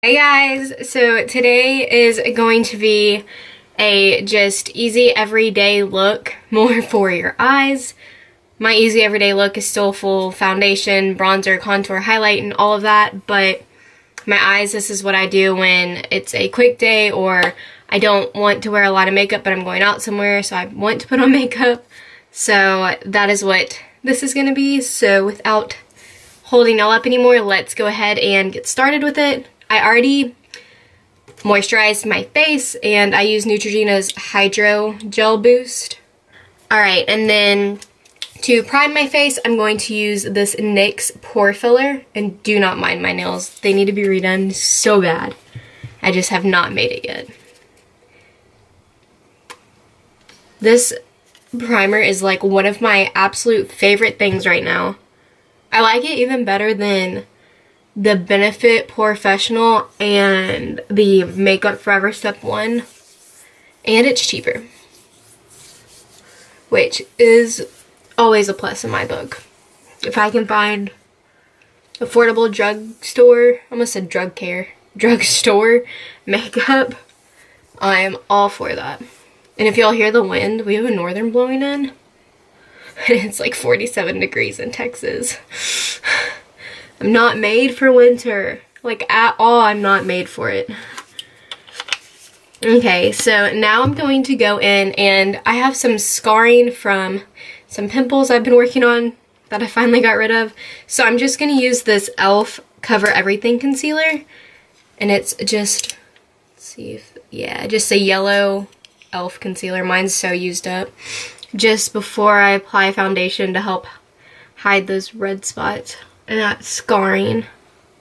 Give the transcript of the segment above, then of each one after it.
Hey guys, so today is going to be a just easy everyday look, more for your eyes. My easy everyday look is still full foundation, bronzer, contour, highlight, and all of that, but my eyes, this is what I do when it's a quick day or I don't want to wear a lot of makeup but I'm going out somewhere, so I want to put on makeup. So that is what this is going to be. So without holding y'all up anymore, let's go ahead and get started with it. I already moisturized my face and I use Neutrogena's Hydro Gel Boost. Alright, and then to prime my face, I'm going to use this NYX Pore Filler. And do not mind my nails. They need to be redone so bad. I just have not made it yet. This primer is like one of my absolute favorite things right now. I like it even better than the Benefit Professional and the Makeup Forever Step 1, and it's cheaper, which is always a plus in my book. If I can find affordable drugstore, I almost said drugstore makeup, I'm all for that. And if y'all hear the wind, we have a northern blowing in, and it's like 47 degrees in Texas. I'm not made for winter. Like, at all, I'm not made for it. Okay, so now I'm going to go in, and I have some scarring from some pimples I've been working on that I finally got rid of. So I'm just going to use this e.l.f. Cover Everything Concealer. And it's just, let's see if, yeah, just a yellow e.l.f. concealer. Mine's so used up. Just before I apply foundation to help hide those red spots and that scarring.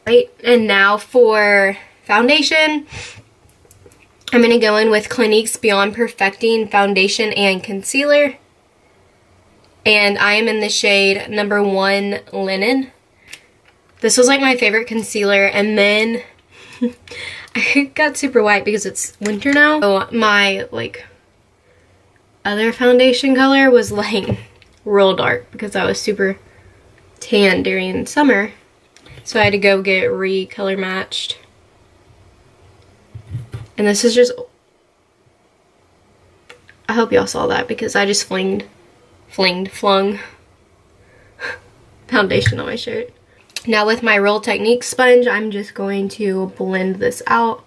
Right, and now for foundation, I'm going to go in with Clinique's Beyond Perfecting Foundation and Concealer. And I am in the shade number 1 Linen. This was like my favorite concealer, and then I got super white because it's winter now. So my like other foundation color was like real dark because I was super tan during summer, so I had to go get recolor matched. And this is just, I hope y'all saw that because I just flung foundation on my shirt. Now with my Real Technique sponge, I'm just going to blend this out.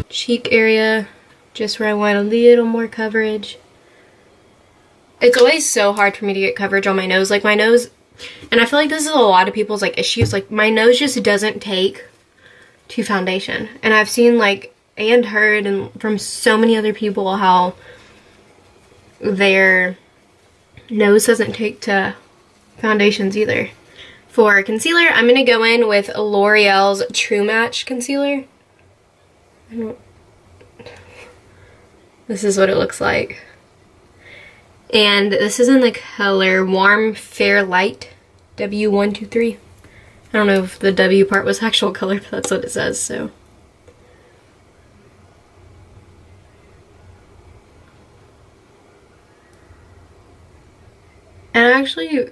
Cheek area, just where I want a little more coverage. It's always so hard for me to get coverage on my nose. Like my nose, and I feel like this is a lot of people's like issues, like my nose just doesn't take to foundation. And I've seen like, and heard and from so many other people how their nose doesn't take to foundations either. For concealer, I'm going to go in with L'Oreal's True Match Concealer. This is what it looks like. And this is in the color Warm Fair Light, W123. I don't know if the W part was actual color, but that's what it says, so. And actually,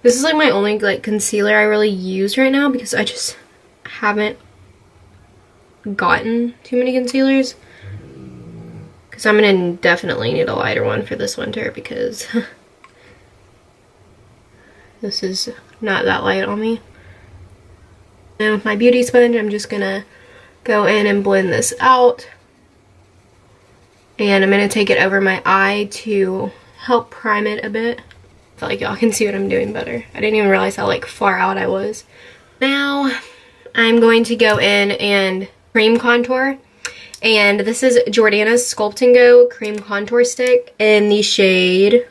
this is like my only like concealer I really use right now because I just haven't gotten too many concealers. Because I'm going to definitely need a lighter one for this winter because this is not that light on me. And with my beauty sponge, I'm just going to go in and blend this out. And I'm going to take it over my eye to help prime it a bit. I feel like y'all can see what I'm doing better. I didn't even realize how like far out I was. Now I'm going to go in and cream contour. And this is Jordana's Sculpt and Go Cream Contour Stick in the shade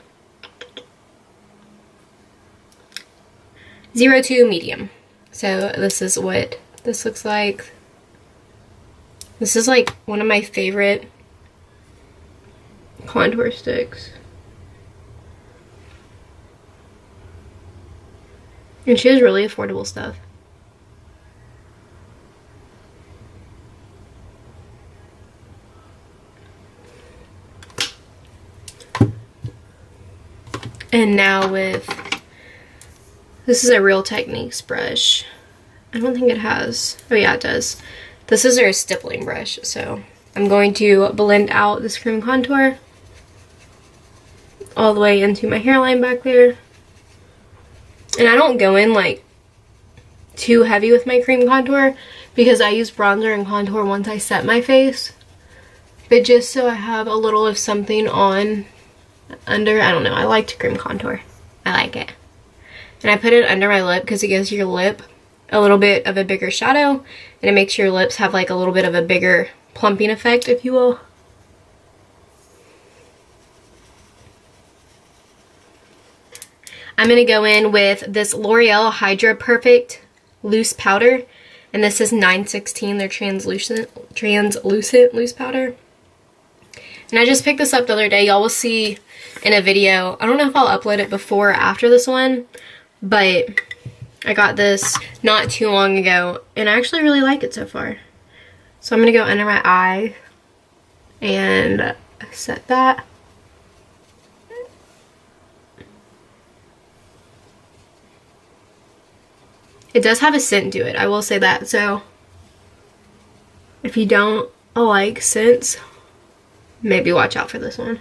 02 Medium. So this is what this looks like. This is like one of my favorite contour sticks. And she has really affordable stuff. And now with, this is a Real Techniques brush. I don't think it has, oh yeah, it does. This is our stippling brush, so I'm going to blend out this cream contour all the way into my hairline back there. And I don't go in like too heavy with my cream contour because I use bronzer and contour once I set my face. But just so I have a little of something on under, I don't know, I like to cream contour. I like it. And I put it under my lip because it gives your lip a little bit of a bigger shadow, and it makes your lips have like a little bit of a bigger plumping effect, if you will. I'm going to go in with this L'Oreal Hydra Perfect Loose Powder, and this is 916, their translucent loose powder. And I just picked this up the other day. Y'all will see in a video. I don't know if I'll upload it before or after this one, but I got this not too long ago, and I actually really like it so far. So I'm going to go under my eye and set that. It does have a scent to it, I will say that. So if you don't like scents, maybe watch out for this one.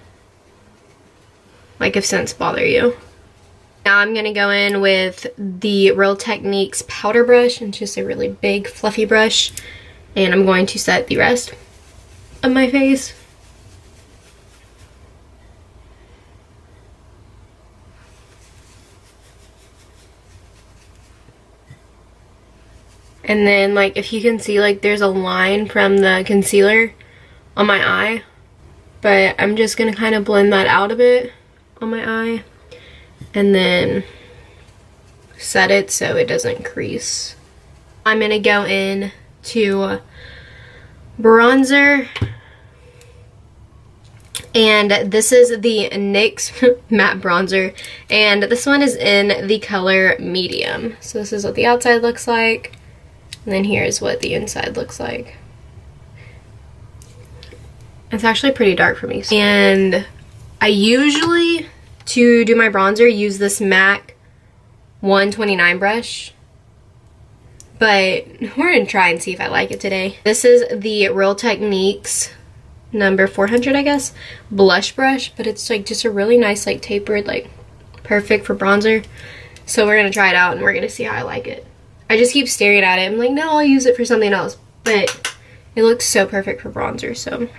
Like if scents bother you. Now I'm going to go in with the Real Techniques powder brush, and it's just a really big fluffy brush, and I'm going to set the rest of my face. And then like if you can see, like there's a line from the concealer on my eye, but I'm just going to kind of blend that out a bit on my eye and then set it so it doesn't crease. I'm going to go in to bronzer, and this is the NYX matte bronzer, and this one is in the color medium. So this is what the outside looks like, and then here's what the inside looks like. It's actually pretty dark for me. And I usually, to do my bronzer, use this MAC 129 brush. But we're going to try and see if I like it today. This is the Real Techniques number 400, I guess, blush brush. But it's like just a really nice, like tapered, like perfect for bronzer. So we're going to try it out and we're going to see how I like it. I just keep staring at it. I'm like, no, I'll use it for something else. But it looks so perfect for bronzer, so.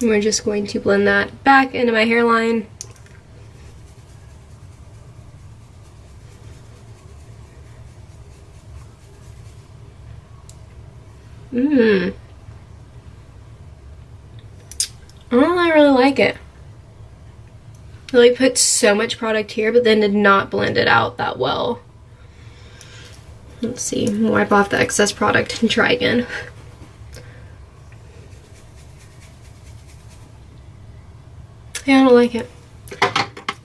We're just going to blend that back into my hairline. I don't really like it. I like put so much product here, but then did not blend it out that well. Let's see, wipe off the excess product and try again. Yeah, I don't like it.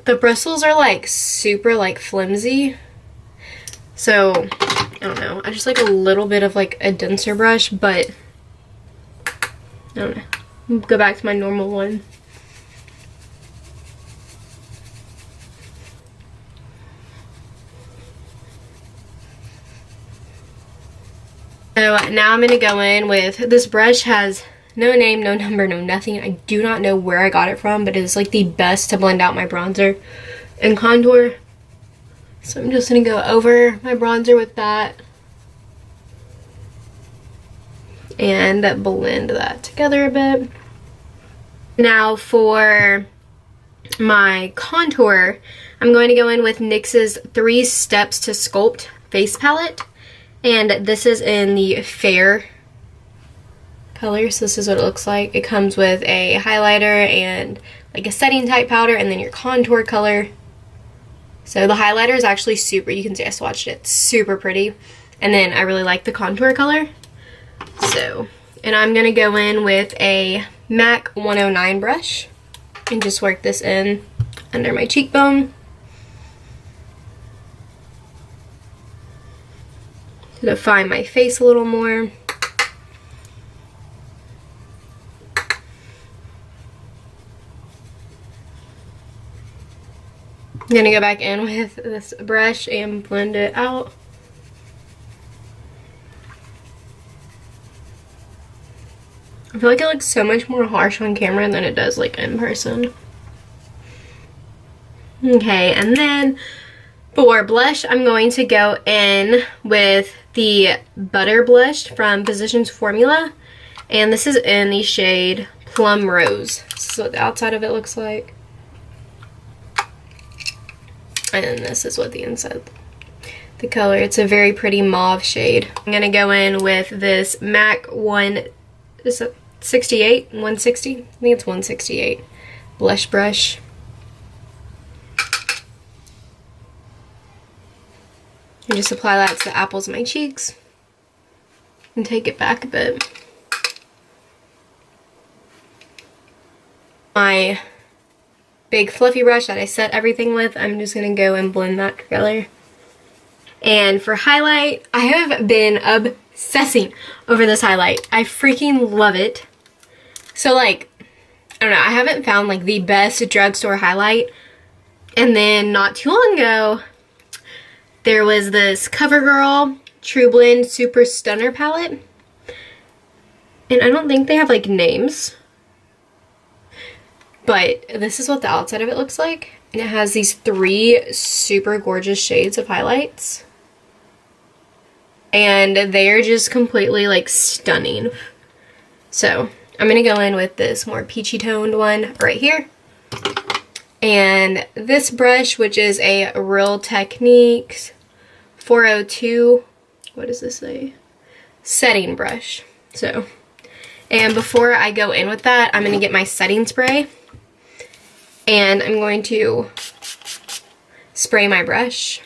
The bristles are like super like flimsy. So, I don't know. I just like a little bit of like a denser brush, but I don't know. Go back to my normal one. So now I'm going to go in with, this brush has no name, no number, no nothing. I do not know where I got it from, but it's like the best to blend out my bronzer and contour. So I'm just going to go over my bronzer with that and blend that together a bit. Now for my contour, I'm going to go in with NYX's 3 Steps to Sculpt face palette. And this is in the fair color, so this is what it looks like. It comes with a highlighter and like a setting type powder and then your contour color. So the highlighter is actually super, you can see I swatched it, super pretty. And then I really like the contour color. So, and I'm going to go in with a MAC 109 brush and just work this in under my cheekbone. To define my face a little more. I'm gonna go back in with this brush and blend it out. I feel like it looks so much more harsh on camera than it does like in person. Okay, and then for blush, I'm going to go in with the Butter Blush from Physicians Formula. And this is in the shade Plum Rose. This is what the outside of it looks like. And then this is what the inside, the color. It's a very pretty mauve shade. I'm going to go in with this MAC 160? I think it's 168 blush brush. And just apply that to the apples of my cheeks and take it back a bit. My big fluffy brush that I set everything with, I'm just gonna go and blend that together. And for highlight, I have been obsessing over this highlight. I freaking love it. So like, I don't know, I haven't found like the best drugstore highlight. And then not too long ago, there was this CoverGirl True Blend Super Stunner palette. And I don't think they have like names. But this is what the outside of it looks like. And it has these 3 super gorgeous shades of highlights. And they are just completely like stunning. So I'm going to go in with this more peachy toned one right here. And this brush, which is a Real Techniques 402, what does this say? Setting brush. So, and before I go in with that, I'm going to get my setting spray. And I'm going to spray my brush,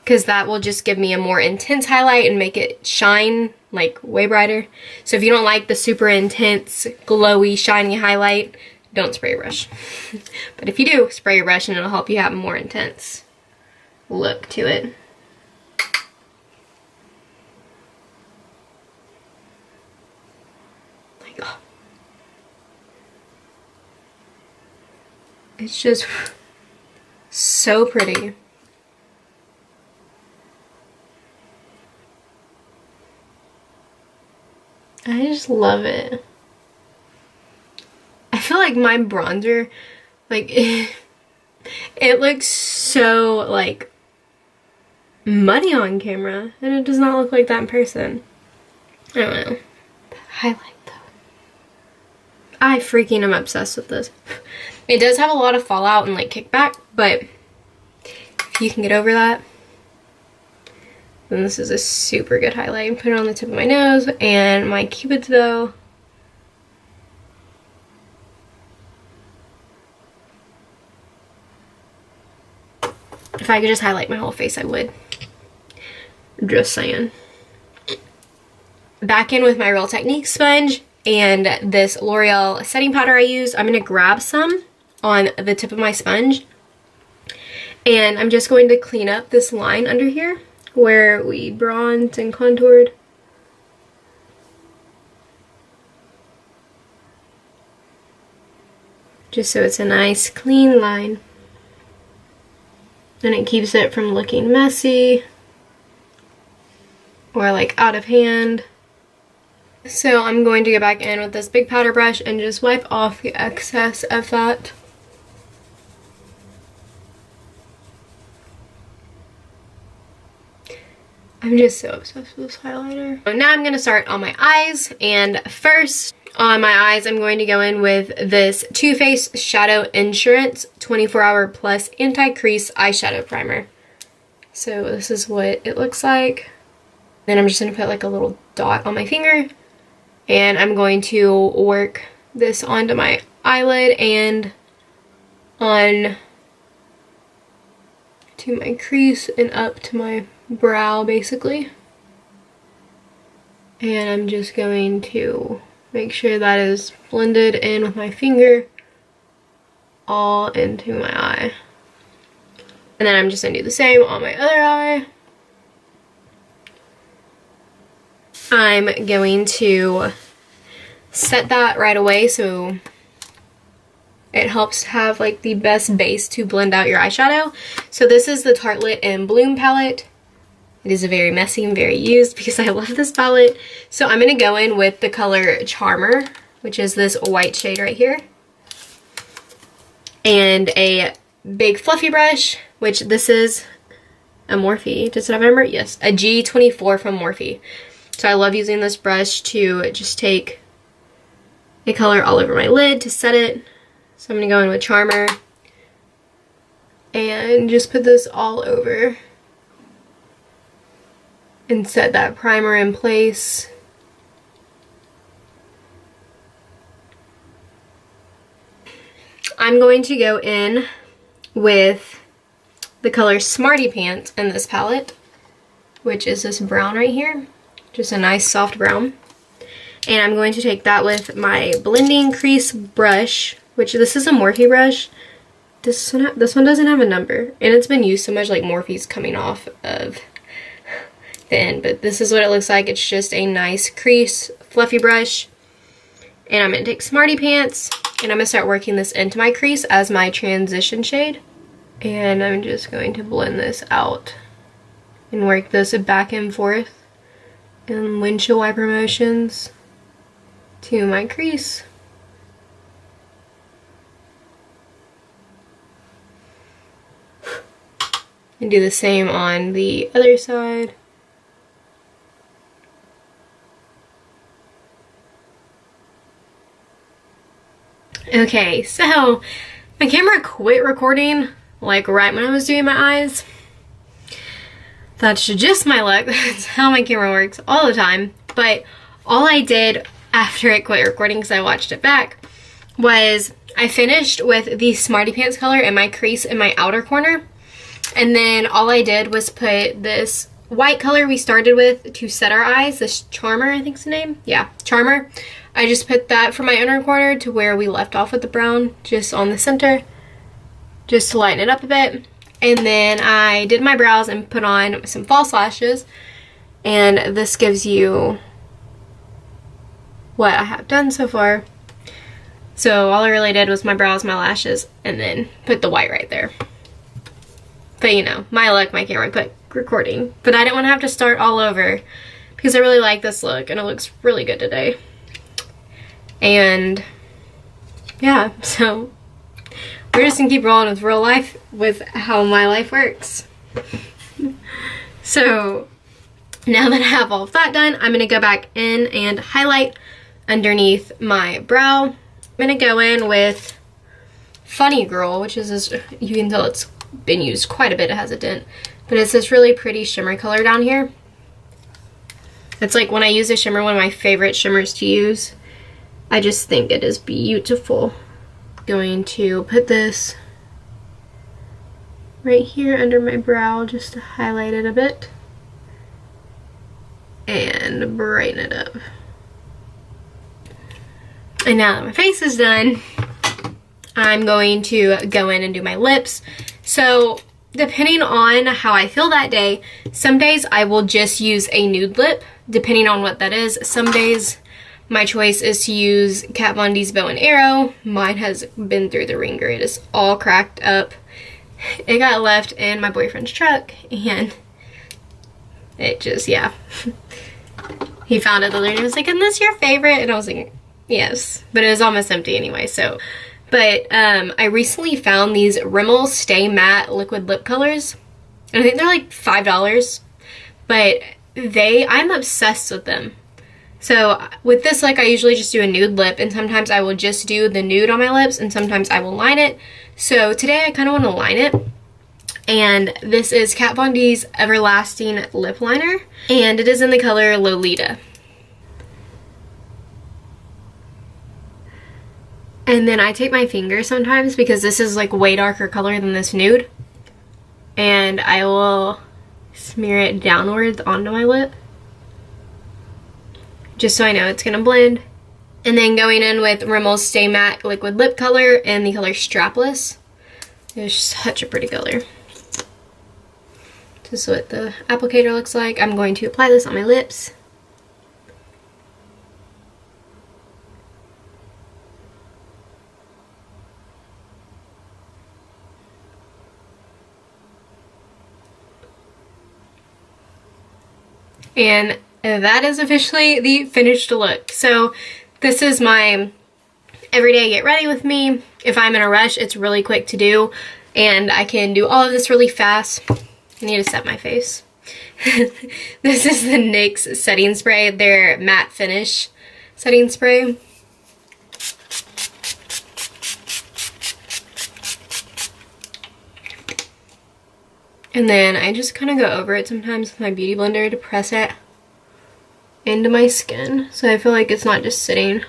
because that will just give me a more intense highlight and make it shine like way brighter. So if you don't like the super intense, glowy, shiny highlight, don't spray your brush. But if you do, spray your brush and it'll help you have a more intense look to it. Like, oh. It's just so pretty. I just love it. I feel like my bronzer, like, it looks so, like, muddy on camera, and it does not look like that in person. I don't know. Highlight, though. I freaking am obsessed with this. It does have a lot of fallout and, like, kickback, but if you can get over that, then this is a super good highlight. Put it on the tip of my nose and my Cupid's bow. If I could just highlight my whole face, I would. Just saying. Back in with my Real Techniques sponge and this L'Oreal setting powder I used. I'm going to grab some on the tip of my sponge. And I'm just going to clean up this line under here where we bronzed and contoured. Just so it's a nice clean line. And it keeps it from looking messy or like out of hand. So I'm going to go back in with this big powder brush and just wipe off the excess of that. I'm just so obsessed with this highlighter. So now I'm going to start on my eyes, and first on my eyes I'm going to go in with this Too Faced Shadow Insurance 24-Hour Plus Anti-Crease Eyeshadow Primer. So this is what it looks like. Then I'm just going to put like a little dot on my finger, and I'm going to work this onto my eyelid and on to my crease and up to my brow basically. And I'm just going to make sure that is blended in with my finger all into my eye. And then I'm just going to do the same on my other eye. I'm going to set that right away so It helps have like the best base to blend out your eyeshadow. So this is the Tartelette in Bloom palette. It is a very messy and very used because I love this palette. So I'm going to go in with the color Charmer, which is this white shade right here. And a big fluffy brush, which this is a Morphe. Does it have a number? Yes, a G24 from Morphe. So I love using this brush to just take a color all over my lid to set it. So I'm going to go in with Charmer and just put this all over and set that primer in place. I'm going to go in with the color Smarty Pants in this palette, which is this brown right here. Just a nice soft brown. And I'm going to take that with my blending crease brush, which this is a Morphe brush. This one doesn't have a number, and it's been used so much, like Morphe's coming off of the end, but this is what it looks like. It's just a nice crease fluffy brush. And I'm going to take Smarty Pants, and I'm going to start working this into my crease as my transition shade. And I'm just going to blend this out and work this back and forth in windshield wiper motions to my crease. And do the same on the other side. Okay, so my camera quit recording like right when I was doing my eyes. That's just my luck. That's how my camera works all the time. But all I did after it quit recording, because I watched it back, was I finished with the Smarty Pants color in my crease in my outer corner. And then all I did was put this white color we started with to set our eyes, this Charmer, I think's the name. Yeah, Charmer. I just put that from my inner corner to where we left off with the brown, just on the center, just to lighten it up a bit. And then I did my brows and put on some false lashes. And this gives you what I have done so far. So all I really did was my brows, my lashes, and then put the white right there. But you know, my luck, my camera quit recording. But I didn't want to have to start all over because I really like this look and it looks really good today. And yeah, so we're just gonna keep rolling with real life, with how my life works. So now that I have all of that done, I'm gonna go back in and highlight underneath my brow. I'm gonna go in with Funny Girl, which is this, you can tell it's been used quite a bit, it has a dent, but it's this really pretty shimmer color down here. It's like when I use a shimmer, one of my favorite shimmers to use. I just think it is beautiful. Going to put this right here under my brow just to highlight it a bit and brighten it up. And now that my face is done, I'm going to go in and do my lips. So depending on how I feel that day, some days I will just use a nude lip, depending on what that is. Some days my choice is to use Kat Von D's Bow and Arrow. Mine has been through the ringer. It is all cracked up. It got left in my boyfriend's truck and it just, yeah. He found it the other day and was like, "Isn't this your favorite?" And I was like, yes. But it was almost empty anyway, so. But I recently found these Rimmel Stay Matte liquid lip colors. And I think they're like $5. But I'm obsessed with them. So with this look, I usually just do a nude lip, and sometimes I will just do the nude on my lips, and sometimes I will line it. So today I kind of want to line it. And this is Kat Von D's Everlasting Lip Liner, and it is in the color Lolita. And then I take my finger sometimes, because this is like way darker color than this nude, and I will smear it downwards onto my lip, just so I know it's gonna blend. And then going in with Rimmel's Stay Matte liquid lip color in the color Strapless. It's such a pretty color. This is what the applicator looks like. I'm going to apply this on my lips. And that is officially the finished look. So this is my everyday get ready with me. If I'm in a rush, it's really quick to do, and I can do all of this really fast. I need to set my face. This is the NYX setting spray, their matte finish setting spray. And then I just kind of go over it sometimes with my beauty blender to press it into my skin, so I feel like it's not just sitting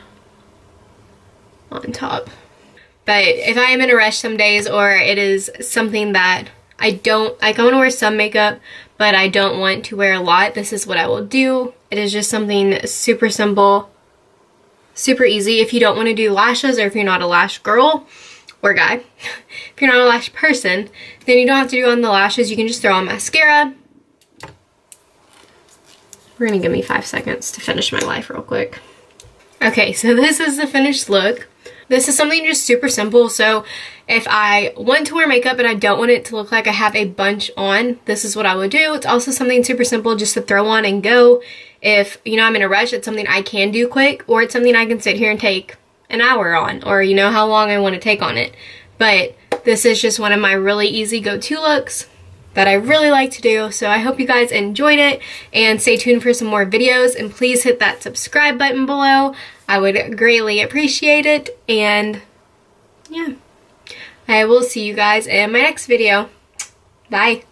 on top. But if I am in a rush some days, or it is something that I want to wear some makeup, but I don't want to wear a lot, this is what I will do. It is just something super simple, super easy. If you don't want to do lashes, or if you're not a lash girl or guy, if you're not a lash person, then you don't have to do on the lashes. You can just throw on mascara. We're gonna give me 5 seconds to finish my life real quick. Okay, so this is the finished look. This is something just super simple. So if I want to wear makeup but I don't want it to look like I have a bunch on, this is what I would do. It's also something super simple just to throw on and go. If, you know, I'm in a rush, it's something I can do quick, or it's something I can sit here and take an hour on, or you know how long I want to take on it. But this is just one of my really easy go-to looks that I really like to do. So I hope you guys enjoyed it, and stay tuned for some more videos, and please hit that subscribe button below. I would greatly appreciate it. And yeah, I will see you guys in my next video. Bye.